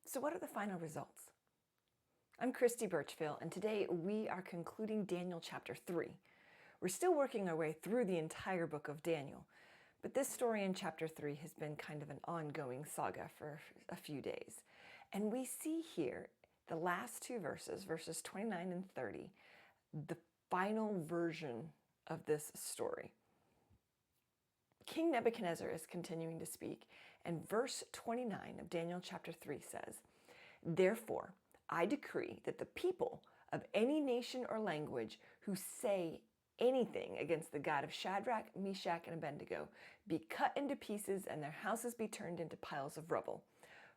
So what are the final results? I'm Christy Birchfield, and today we are concluding Daniel chapter 3. We're still working our way through the entire book of Daniel, but this story in chapter 3 has been kind of an ongoing saga for a few days. And we see here the last two verses, verses 29 and 30, the final version of this story. King Nebuchadnezzar is continuing to speak, and verse 29 of Daniel chapter 3 says, "Therefore, I decree that the people of any nation or language who say anything against the God of Shadrach, Meshach, and Abednego be cut into pieces and their houses be turned into piles of rubble,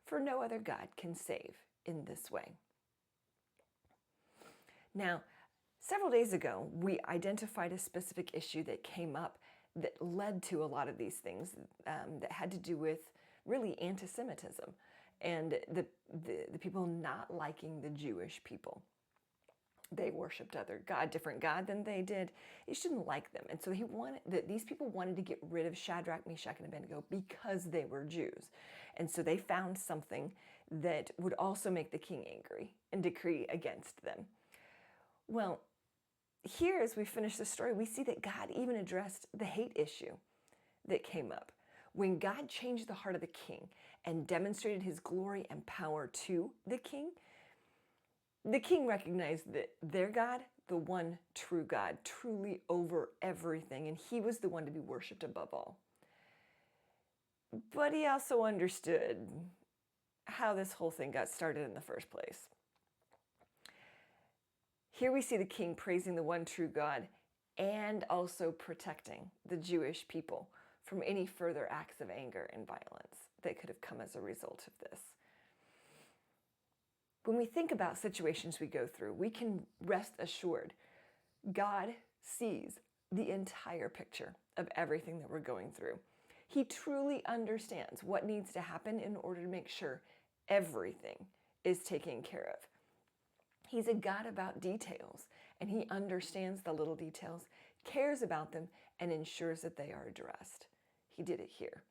for no other God can save in this way." Now, several days ago, we identified a specific issue that came up that led to a lot of these things that had to do with really anti-Semitism and the people not liking the Jewish people. They worshipped different God than they did. They shouldn't like them. And so these people wanted to get rid of Shadrach, Meshach, and Abednego because they were Jews. And so they found something that would also make the king angry and decree against them. Well, here, as we finish the story, we see that God even addressed the hate issue that came up. When God changed the heart of the king and demonstrated his glory and power to the king recognized that their God, the one true God, truly over everything, and he was the one to be worshipped above all. But he also understood how this whole thing got started in the first place. Here we see the king praising the one true God and also protecting the Jewish people from any further acts of anger and violence that could have come as a result of this. When we think about situations we go through, we can rest assured God sees the entire picture of everything that we're going through. He truly understands what needs to happen in order to make sure everything is taken care of. He's a God about details, and he understands the little details, cares about them, and ensures that they are addressed. He did it here.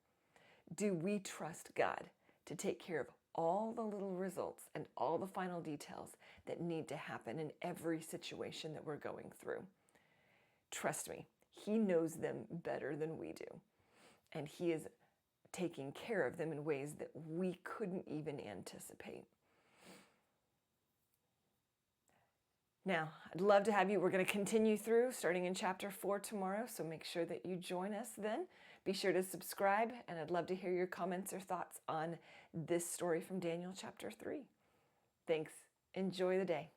Do we trust God to take care of all the little results and all the final details that need to happen in every situation that we're going through? Trust me, he knows them better than we do, and he is taking care of them in ways that we couldn't even anticipate. Now, I'd love to have you. We're going to continue through starting in chapter 4 tomorrow, so make sure that you join us then. Be sure to subscribe, and I'd love to hear your comments or thoughts on this story from Daniel chapter 3. Thanks. Enjoy the day.